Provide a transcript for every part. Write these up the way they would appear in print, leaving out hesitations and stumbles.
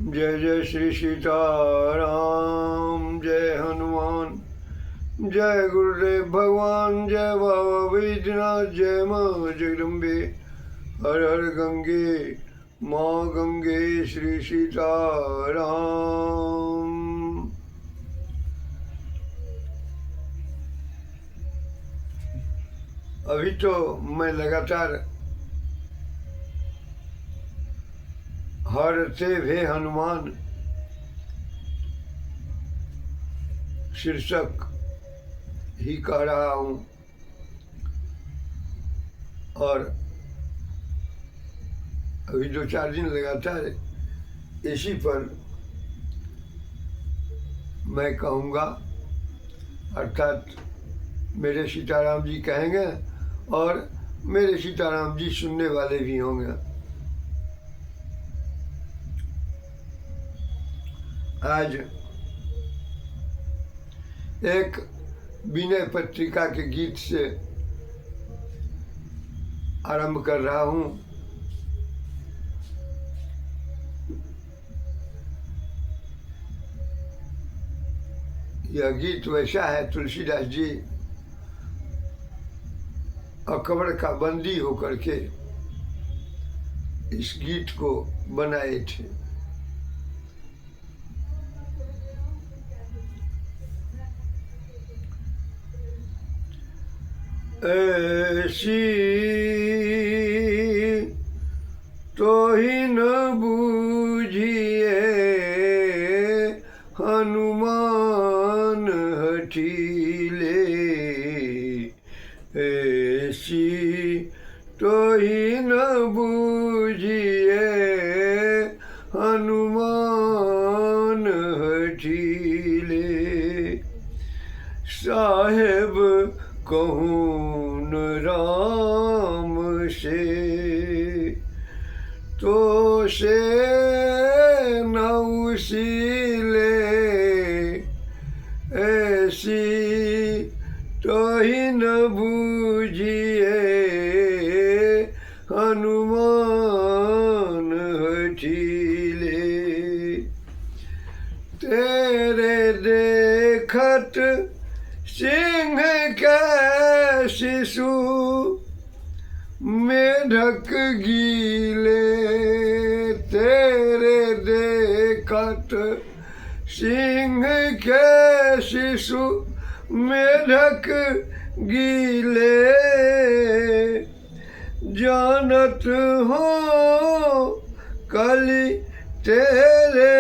जय जय श्री सीताराम। जय हनुमान। जय गुरुदेव भगवान। जय बाबा वैद्यनाथ। जय माँ जगदम्बे। हर हर गंगे माँ गंगे। श्री सीताराम। अभी तो मैं लगातार हरते वे हनुमान शीर्षक ही कह रहा हूँ और अभी 2-4 दिन लगातार इसी पर मैं कहूँगा, अर्थात मेरे सीताराम जी कहेंगे और मेरे सीताराम जी सुनने वाले भी होंगे। आज एक विनय पत्रिका के गीत से आरंभ कर रहा हूँ। यह गीत वैसा है, तुलसीदास जी अकबर का बंदी होकर के इस गीत को बनाए थे। ऐसी तो ही न बूझिए हनुमान हठीले। ऐसी तो ही न बूझिए हनुमान हठीले। साहेब कहूँ न राम से तो से नौशीले। ऐसी तो ही न बूझिए हनुमान हठीले। तेरे देखत सिंह के शिशु मेढक गीले। तेरे देखत सिंह के शिशु मेढक गीले। जानत हो कली तेरे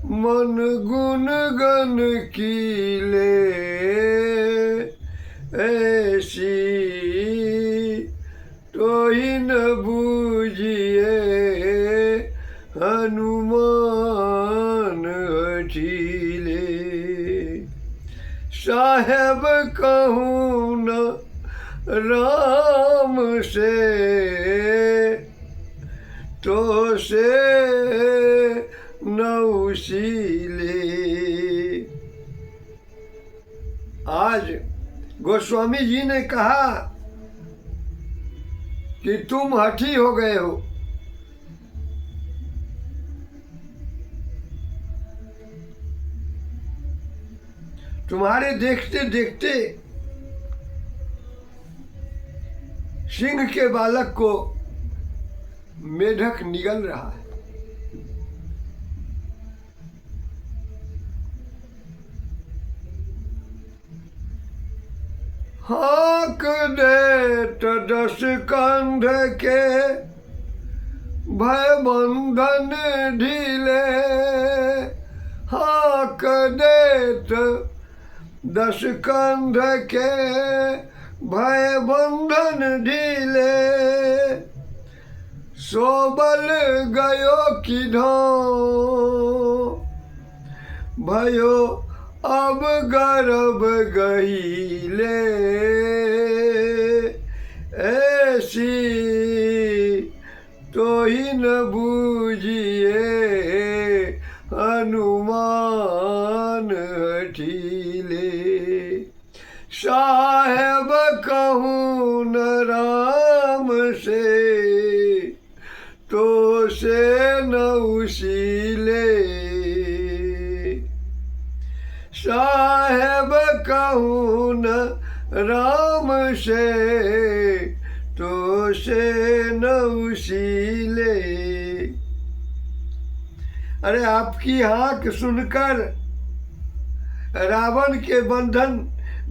मन गुण गन कीले। ऐसी तो ही न बूझिए हनुमान हठीले। साहेब कहूँ न राम से तो से नौशीले। आज गोस्वामी जी ने कहा कि तुम हठी हो गए हो। तुम्हारे देखते देखते सिंह के बालक को मेढक निगल रहा है। हाँक दे तो 10 कंध के भय बंधन ढीले। हाँक दे तो 10 कंध के भय बंधन ढीले। सोबल गयो किधों भयो अब गर्भ गहीले। ऐसी तो ही न बूझिए हनुमान हठीले। साहेब कहूँ न राम से तो से न नौशीले। साहेब कहूँ न राम से तो से नौशीले। अरे आपकी हाँक सुनकर रावण के बंधन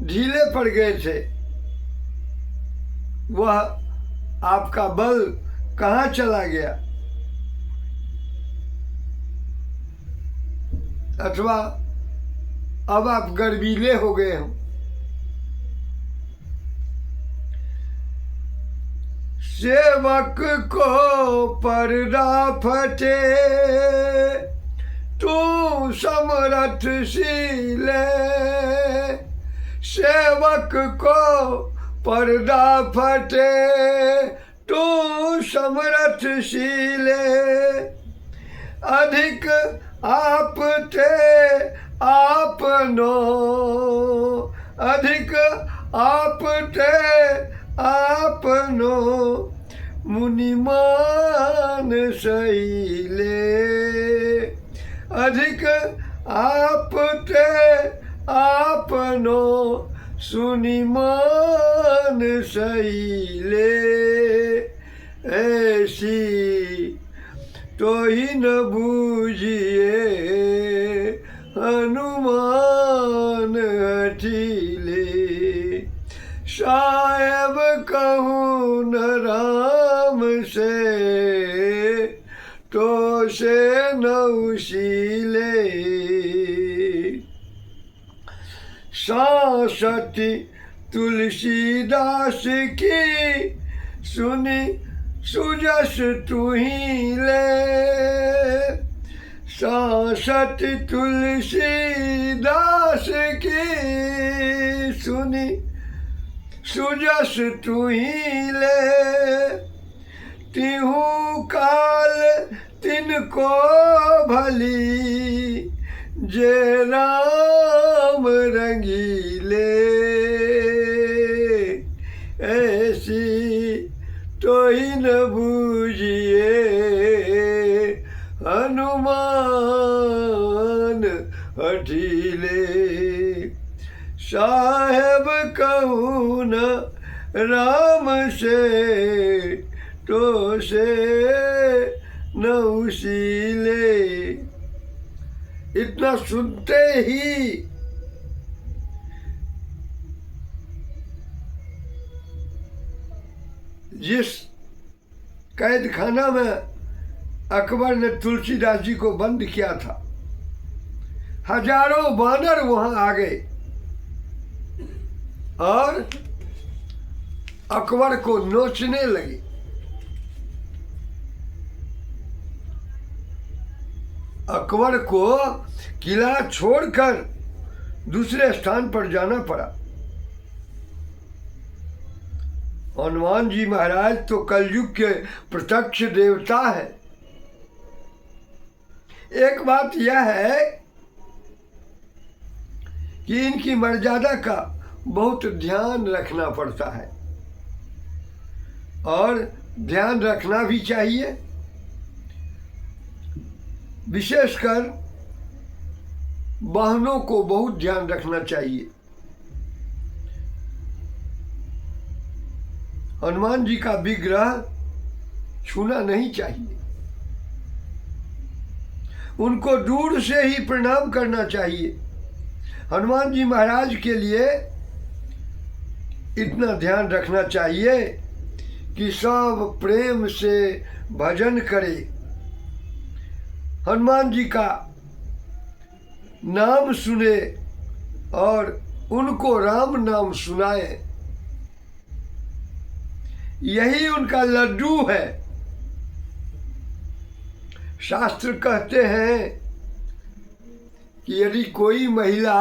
ढीले पड़ गए थे। वह आपका बल कहाँ चला गया? अथवा अब आप गर्वीले हो गए हो। सेवक को पर्दा फटे तू समरथशीले। सेवक को पर्दा फटे तू समरथशीले। अधिक आप थे आपनो, अधिक आप थे आपनो। मुनिमान सहीले। अधिक आप थे आपनो सुनिमान सहीले। ऐसी तो ही न बूझिए हनुमान हठीले। साहेब कहूँ न राम से तो से नौशीले। सांसति तुलसीदास की सुनी सुजस तुहिले। सांसति तुलसीदास की सुनी सुजस तुहिले। तिहु काल तिनको भली जे राम रंगीले। ऐसी तो ही न बूझिए हनुमान हठीले। साहेब कहूँ न राम से तो से नौशीले। इतना सुनते ही जिस कैद खाना में अकबर ने तुलसीदास जी को बंद किया था, हजारों वानर वहां आ गए और अकबर को नोचने लगे। अकबर को किला छोड़कर दूसरे स्थान पर जाना पड़ा। हनुमान जी महाराज तो कलयुग के प्रत्यक्ष देवता है। एक बात यह है कि इनकी मर्यादा का बहुत ध्यान रखना पड़ता है और ध्यान रखना भी चाहिए। विशेषकर वाहनों को बहुत ध्यान रखना चाहिए। हनुमान जी का विग्रह छूना नहीं चाहिए, उनको दूर से ही प्रणाम करना चाहिए। हनुमान जी महाराज के लिए इतना ध्यान रखना चाहिए कि सब प्रेम से भजन करे, हनुमान जी का नाम सुने और उनको राम नाम सुनाए। यही उनका लड्डू है। शास्त्र कहते हैं कि यदि कोई महिला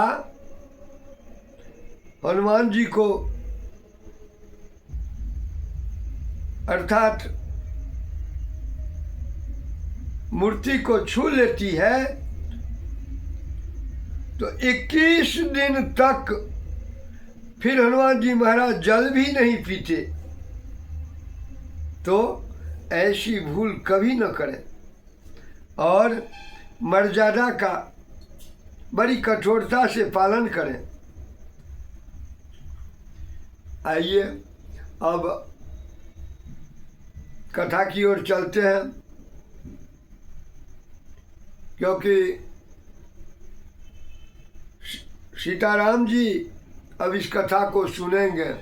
हनुमान जी को अर्थात मूर्ति को छू लेती है तो 21 दिन तक फिर हनुमान जी महाराज जल भी नहीं पीते। तो ऐसी भूल कभी न करें। और मर्यादा का बड़ी कठोरता से पालन करें। आइए अब कथा की ओर चलते हैं, क्योंकि सीताराम जी अब इस कथा को सुनेंगे।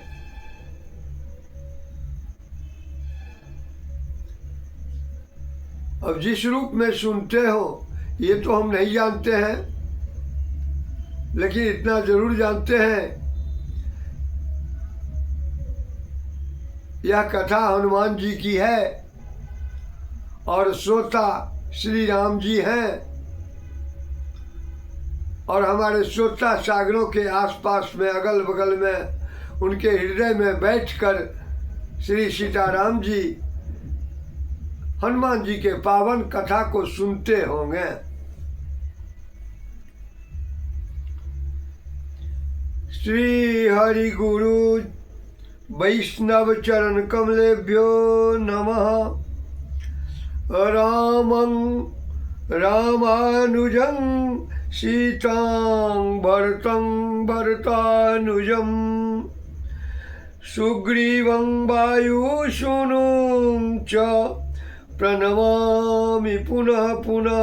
अब जिस रूप में सुनते हो ये तो हम नहीं जानते हैं, लेकिन इतना जरूर जानते हैं यह कथा हनुमान जी की है और श्रोता श्री राम जी हैं, और हमारे श्रोता सागरों के आसपास में अगल बगल में उनके हृदय में बैठकर श्री सीताराम जी हनुमान जी के पावन कथा को सुनते होंगे। श्री हरि गुरु वैष्णव चरण कमलेभ्यो नमः। रामं रामानुजं सीतां भरतं भरतानुजं सुग्रीवं वायुसूनुं च प्रणमामि पुनः पुनः।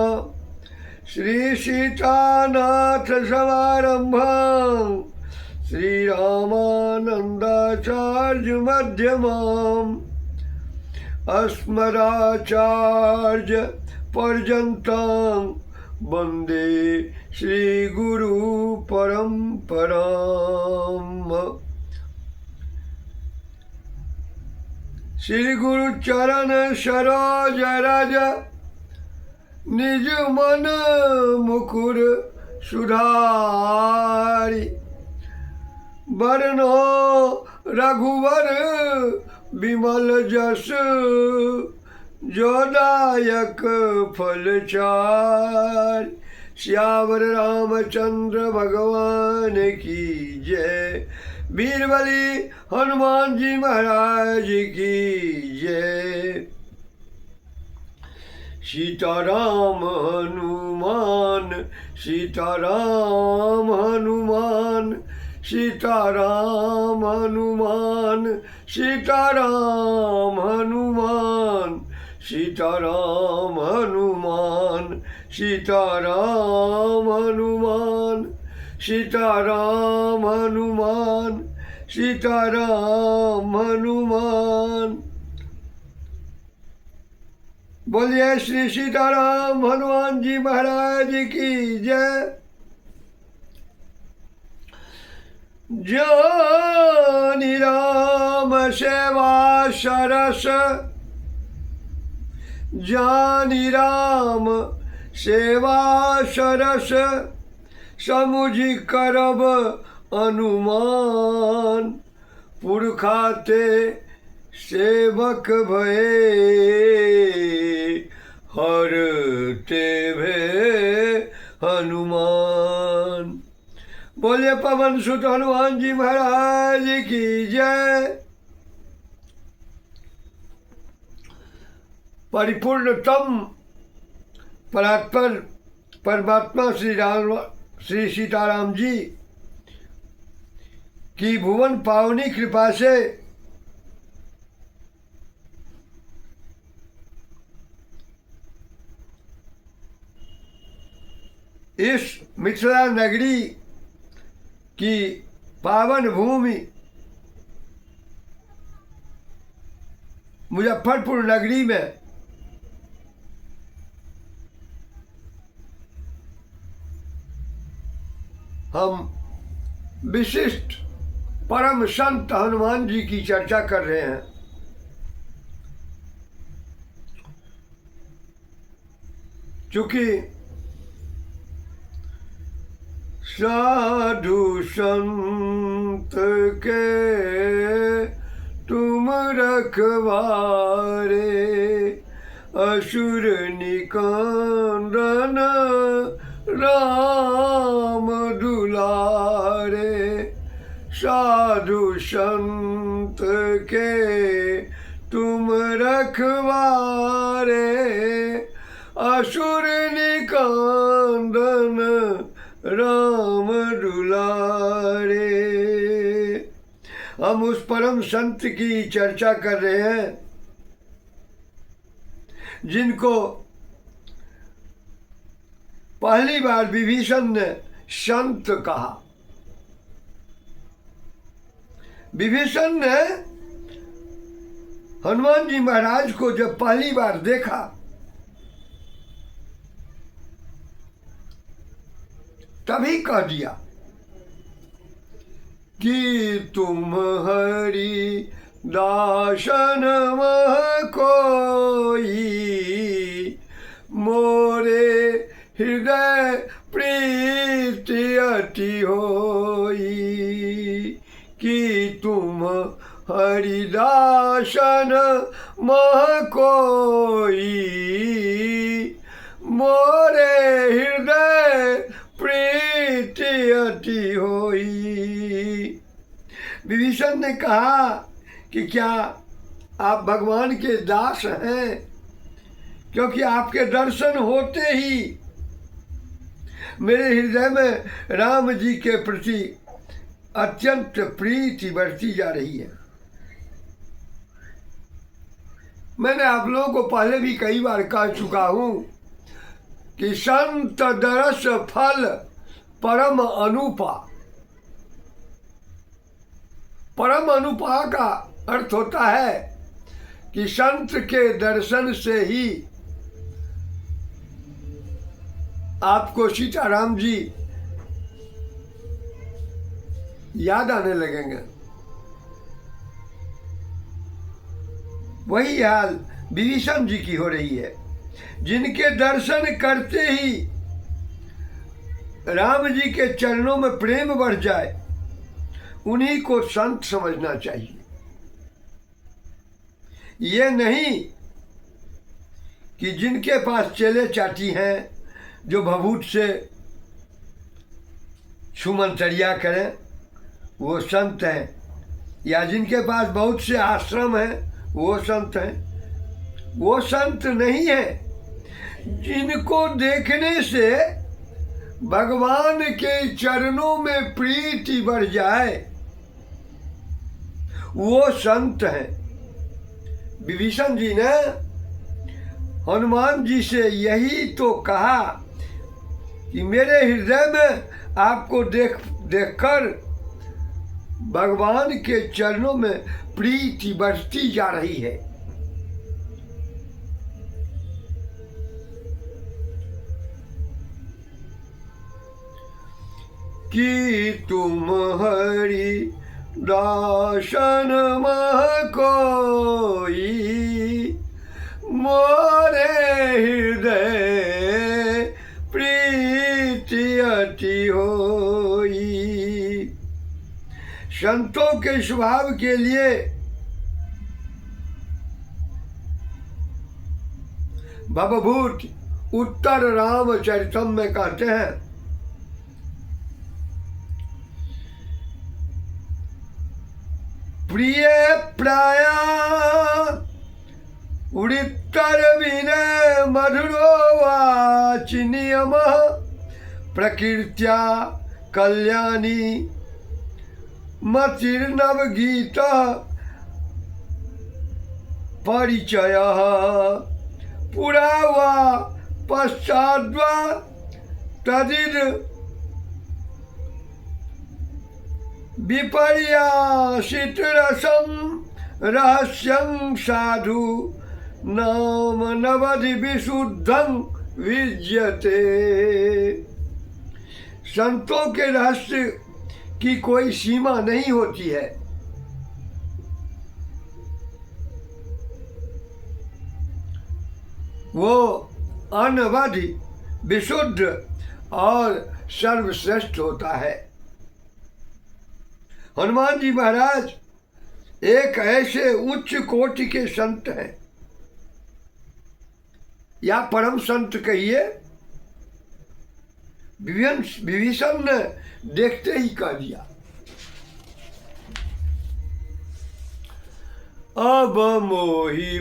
श्री सीतानाथ समारंभं श्रीरामानन्दाचार्य मध्यमाम् अस्मदाचार्य पर्यन्तं वन्दे श्रीगुरु परम्पराम्। श्री गुरु चरण सरोज रज निज मन मुकुर सुधारि। बरनो रघुवर विमल जस जोदायक फल चारि। श्यावर रामचंद्र भगवान की जय। वीरबली हनुमान जी महाराज की जय। सीताराम हनुमान सीताराम हनुमान सीताराम हनुमान सीताराम हनुमान सीताराम हनुमान सीताराम हनुमान सीताराम हनुमान सीताराम हनुमान। बोलिए श्री सीताराम हनुमान जी महाराज की जय। जानि राम सेवा सरस जानि राम सेवा सरस समुझि करब अनुमान। पुरखाते सेवक भये हर ते भे हनुमान। बोले पवन सुत हनुमान जी महाराज की जय। परिपूर्णतम परात्पर परमात्मा श्री सीताराम जी की भुवन पावनी कृपा से इस मिथिला नगरी की पावन भूमि मुजफ्फरपुर नगरी में हम विशिष्ट परम संत हनुमान जी की चर्चा कर रहे हैं। चूंकि साधु संत के तुम रखवारे असुर निकंदन राम दुलारे। साधु संत के तुम रखवारे असुर निकांदन राम दुलारे। हम उस परम संत की चर्चा कर रहे हैं जिनको पहली बार विभीषण ने संत कहा। विभीषण ने हनुमान जी महाराज को जब पहली बार देखा तभी कह दिया कि तुम हरि दासन मह कोई, मोरे हृदय प्रीति अति होई। कि तुम हरिदासन मह कोई, मोरे हृदय प्रीति अति होई। विभीषण ने कहा कि क्या आप भगवान के दास हैं, क्योंकि आपके दर्शन होते ही मेरे हृदय में राम जी के प्रति अत्यंत प्रीति बढ़ती जा रही है। मैंने आप लोगों को पहले भी कई बार कह चुका हूं कि संत दरस फल परम अनुपा। परम अनुपा का अर्थ होता है कि संत के दर्शन से ही आपको सीताराम जी याद आने लगेंगे। वही हाल विभीषण जी की हो रही है। जिनके दर्शन करते ही राम जी के चरणों में प्रेम बढ़ जाए, उन्हीं को संत समझना चाहिए। ये नहीं कि जिनके पास चेले चाटी हैं जो भभूत से छुमंतरिया करें वो संत हैं, या जिनके पास बहुत से आश्रम हैं वो संत हैं। वो संत नहीं है। जिनको देखने से भगवान के चरणों में प्रीति बढ़ जाए वो संत हैं। विभीषण जी ने हनुमान जी से यही तो कहा कि मेरे हृदय में आपको देखकर भगवान के चरणों में प्रीति बढ़ती जा रही है। कि तुम हरि दासन मह कोई, मोरे हृदय प्रीति अति होई। संतों के स्वभाव के लिए भवभूत उत्तर रामचरितम में कहते हैं, प्रिय प्राया उड़ितर विनय मधुरो वाचि नियम, प्रकृत्या कल्याणी मतिर्नव गीत परिचय, पुरा वा पश्चाद्वा तदिद विपर्यासित रसम रहस्यं साधु नाम नवधि विशुद्धं विज्यते। संतों के रहस्य की कोई सीमा नहीं होती है। वो अनवधि विशुद्ध और सर्वश्रेष्ठ होता है। हनुमान जी महाराज एक ऐसे उच्च कोटि के संत हैं, या परम संत कहिए। विभीषण ने देखते ही कह दिया, अब मोहि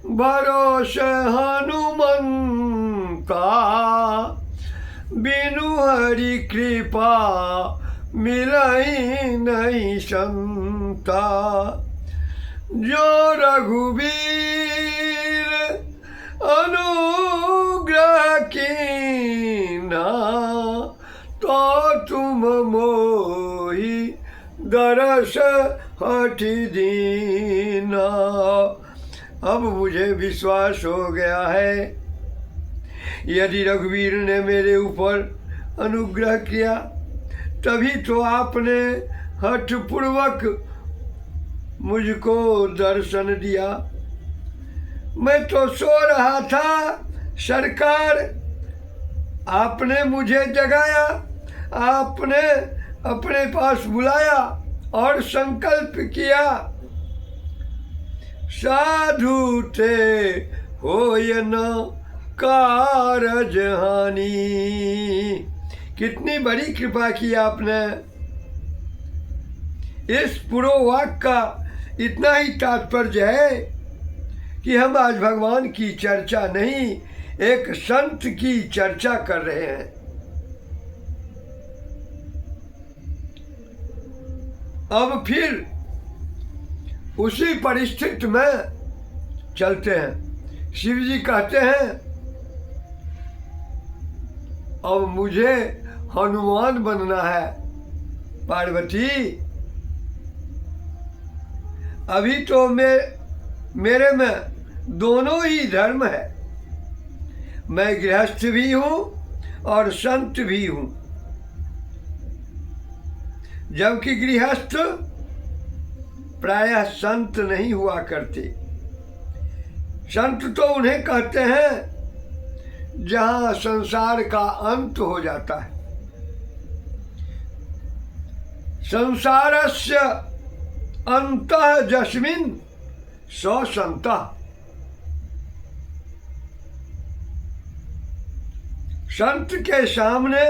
भरोसे हनुमंता, बिनु हरि कृपा मिलई नहीं संता। जो रघुवीर अनुग्रह कीना, तो तुम मोहि दरस हठि दीना। अब मुझे विश्वास हो गया है, यदि रघुवीर ने मेरे ऊपर अनुग्रह किया तभी तो आपने हठपूर्वक मुझको दर्शन दिया। मैं तो सो रहा था सरकार, आपने मुझे जगाया, आपने अपने पास बुलाया और संकल्प किया, साधु थे होय न कारज हानि। कितनी बड़ी कृपा की आपने। इस पूर्व वाक्य का इतना ही तात्पर्य है कि हम आज भगवान की चर्चा नहीं, एक संत की चर्चा कर रहे हैं। अब फिर उसी परिस्थिति में चलते हैं। शिव जी कहते हैं, अब मुझे हनुमान बनना है। पार्वती, अभी तो मेरे में दोनों ही धर्म है। मैं गृहस्थ भी हूं और संत भी हूं। जबकि गृहस्थ प्रायः संत नहीं हुआ करते। संत तो उन्हें कहते हैं जहां संसार का अंत हो जाता है। संसारस्य अंतः जस्मिन् स संतः। संत के सामने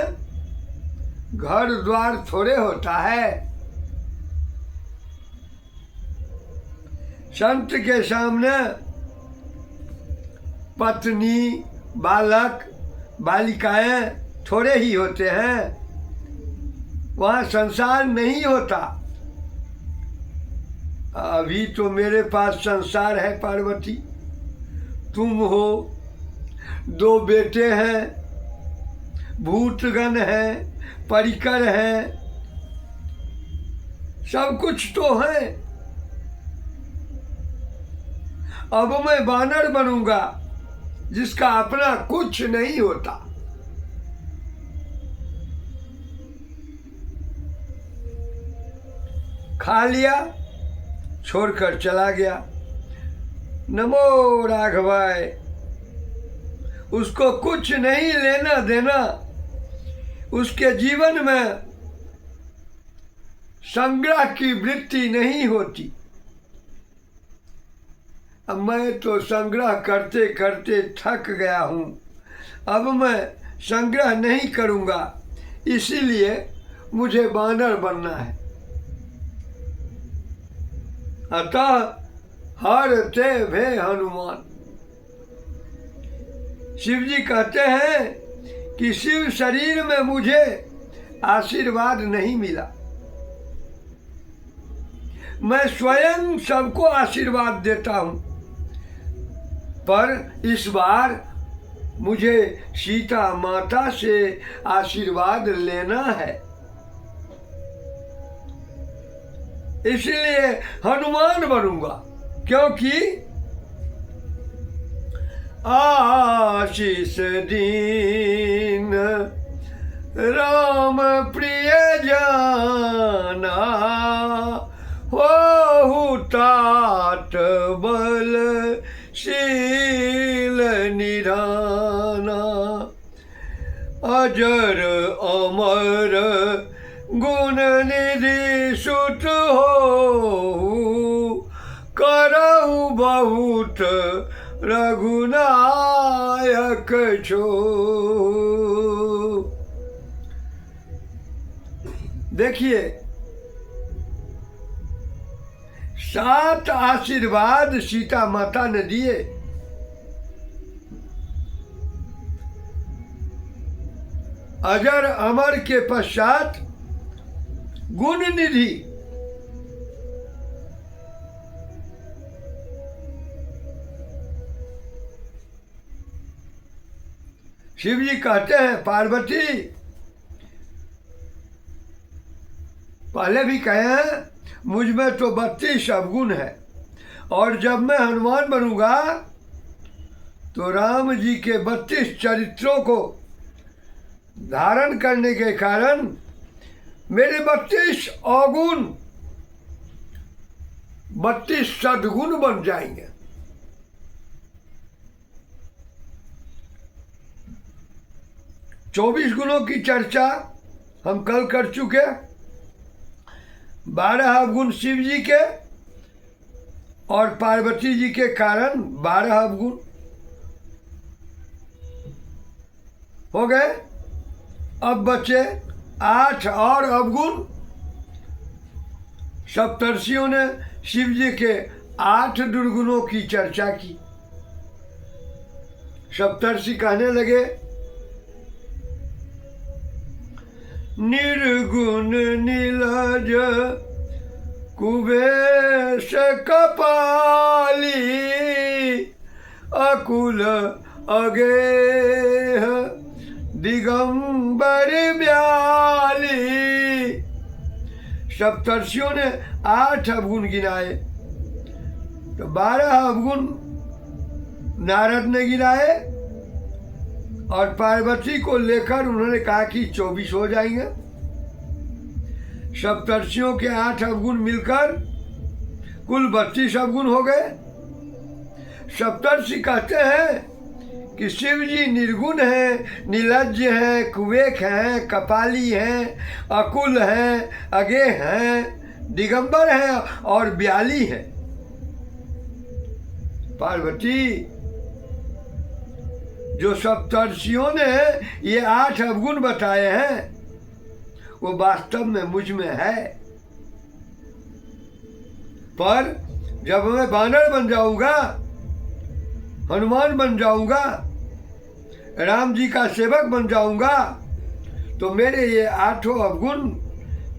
घर द्वार थोड़े होता है। संत के सामने पत्नी, बालक, बालिकाएं थोड़े ही होते हैं। वहाँ संसार नहीं होता। अभी तो मेरे पास संसार है पार्वती, तुम हो, 2 बेटे हैं, भूतगण हैं, परिकर हैं, सब कुछ तो है। अब मैं वानर बनूंगा जिसका अपना कुछ नहीं होता। खा लिया, छोड़कर चला गया। नमो राघवाय। उसको कुछ नहीं लेना देना। उसके जीवन में संग्रह की वृत्ति नहीं होती। अब मैं तो संग्रह करते करते थक गया हूँ, अब मैं संग्रह नहीं करूँगा, इसीलिए मुझे वानर बनना है। अतः हरते भे हनुमान। शिव जी कहते हैं कि शिव शरीर में मुझे आशीर्वाद नहीं मिला। मैं स्वयं सबको आशीर्वाद देता हूँ, पर इस बार मुझे सीता माता से आशीर्वाद लेना है। इसलिए हनुमान बनूंगा, क्योंकि आशीष दीन राम प्रिय जाना, हो तात बल शील निधाना। अजर अमर गुण निधि सुत हो, करहु बहुत रघुनायक छो। देखिए, 7 आशीर्वाद सीता माता ने दिए। अजर अमर के पश्चात गुण निधि। शिव जी कहते हैं पार्वती, पहले भी कहे हैं मुझ में तो 32 अवगुण है, और जब मैं हनुमान बनूंगा तो राम जी के 32 चरित्रों को धारण करने के कारण मेरे 32 अवगुण 32 सद्गुण बन जाएंगे। चौबीस गुणों की चर्चा हम कल कर चुके। 12 अवगुण शिव जी के और पार्वती जी के कारण 12 अवगुण हो गए। अब बचे 8 और अवगुण। सप्तर्षियों ने शिव जी के 8 दुर्गुणों की चर्चा की। सप्तर्षि कहने लगे, निर्गुण नीलज कुबेश कपाली, अकुल अगेह दिगंबर ब्याली। सप्तर्षियों ने 8 अवगुण गिनाए, तो 12 अवगुण नारद ने गिनाए, और पार्वती को लेकर उन्होंने कहा कि 24 हो जाएंगे। सप्तर्षियों के 8 अवगुण मिलकर कुल 32 अवगुण हो गए। सप्तर्षि कहते हैं कि शिव जी निर्गुण हैं, नीलज्ज हैं, कुबेक हैं, कपाली हैं, अकुल हैं, अगेह हैं, दिगंबर हैं और ब्याली हैं। पार्वती, जो सप्तर्षियों ने ये 8 अवगुण बताए हैं वो वास्तव में मुझ में है, पर जब मैं बानर बन जाऊंगा, हनुमान बन जाऊंगा, राम जी का सेवक बन जाऊंगा, तो मेरे ये 8 अवगुण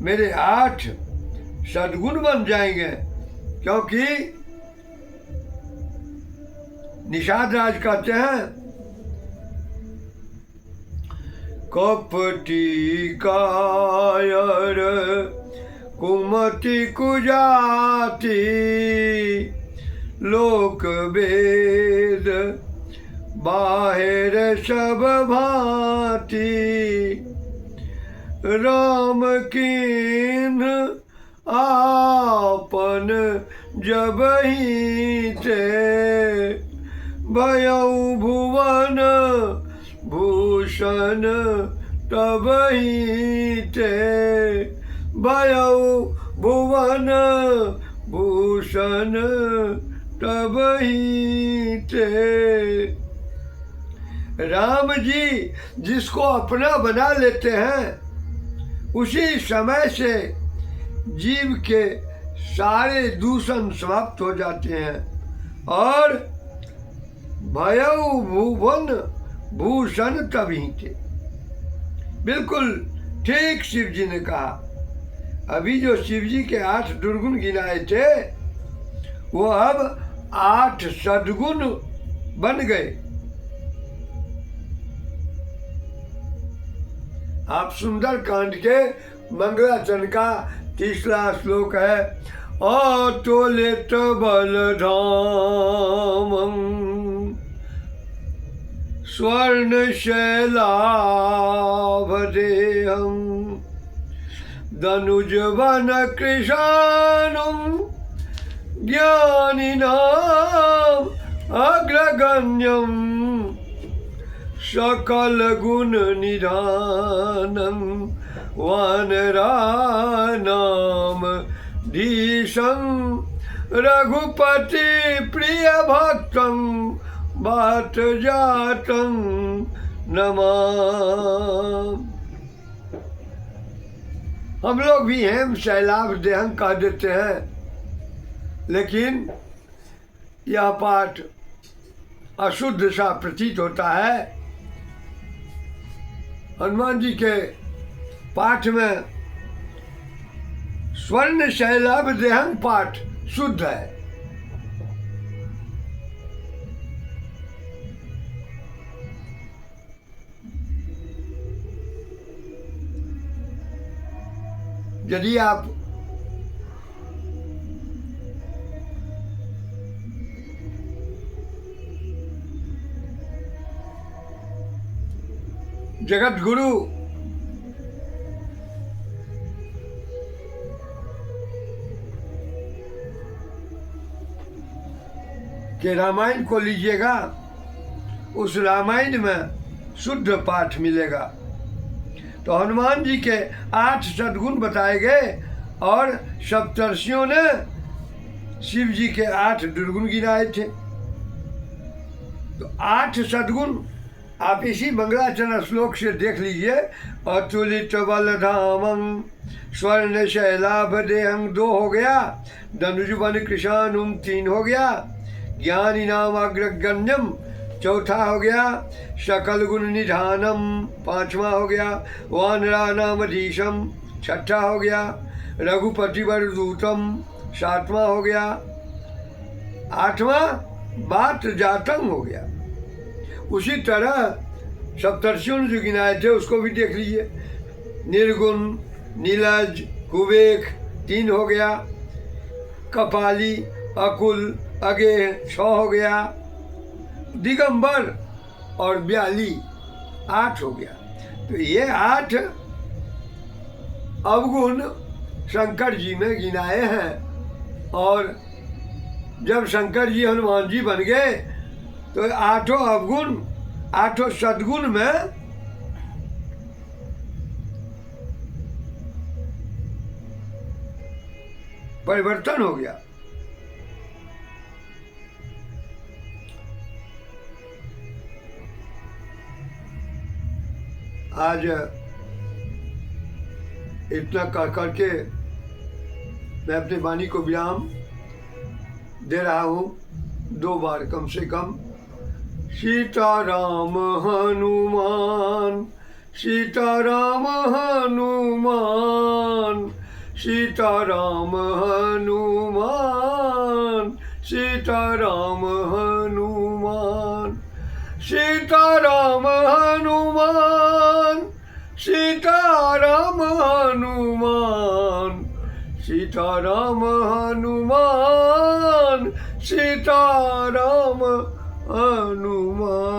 मेरे 8 सद्गुण बन जाएंगे। क्योंकि निषाद राज कहते हैं, कपटी कायर कुमति कुजाति, लोक वेद बाहिर सब भांति, राम कीन आपन जबहि ते, भयउ भुवन भूषण तबहि ते, भयउ भुवन भूषण तबहि ते। राम जी जिसको अपना बना लेते हैं उसी समय से जीव के सारे दूषण समाप्त हो जाते हैं, और भयउ भुवन भूषण तभी थे। बिल्कुल ठीक शिव जी ने कहा। अभी जो शिव जी के 8 दुर्गुण गिनाए थे वो अब 8 सद्गुण बन गए। आप सुंदर कांड के मंगलाचरण का 3रा श्लोक है, अतुलित बलधामं स्वर्ण शैलाभदेहं धनुजवन कृशानं ज्ञानिनां अग्रगण्यं सकल गुण निधानं वानराणां धीशं रघुपति प्रिय भक्तं बात जातं नमामि। हम लोग भी हेम शैलाभ देहं कह देते हैं, लेकिन यह पाठ अशुद्ध सा प्रतीत होता है। हनुमान जी के पाठ में स्वर्ण शैलाभ देहं पाठ शुद्ध है। यदि आप जगत गुरु के रामायण को लीजिएगा, उस रामायण में शुद्ध पाठ मिलेगा। तो हनुमान जी के 8 सद्गुण बताए गए और सप्तर्षियों ने शिव जी के 8 दुर्गुण गिनाए थे। तो 8 सद्गुण आप इसी मंगलाचरण श्लोक से देख लीजिए। अतुलित बलधामं स्वर्ण शैलाभ देहं 2 हो गया, धनुजवन कृशानुम 3 हो गया, ज्ञानी नाम अग्रगण्यम 4था हो गया, सकल गुण निधानम 5वां हो गया, वानरा नाम धीशम 6ठा हो गया, रघुपति वर दूतम 7वां हो गया, 8वां बात जातम हो गया। उसी तरह सप्तर्षियों ने जो गिनाए थे उसको भी देख लीजिए। निर्गुण, नीलज, कुबेक 3 हो गया, कपाली, अकुल, अगेह 6 हो गया, दिगंबर और ब्याली 8 हो गया। तो ये 8 अवगुण शंकर जी में गिनाए हैं। और जब शंकर जी हनुमान जी बन गए तो 8 अवगुण 8 सद्गुण में परिवर्तन हो गया। आज इतना कर करके मैं अपनी वाणी को विराम दे रहा हूँ। 2 बार कम से कम सीताराम हनुमान, सीताराम हनुमान, सीताराम हनुमान, सीताराम हनुमान, सीताराम हनुमान, सीताराम हनुमान, सीताराम हनुमान, सीताराम हनुमान।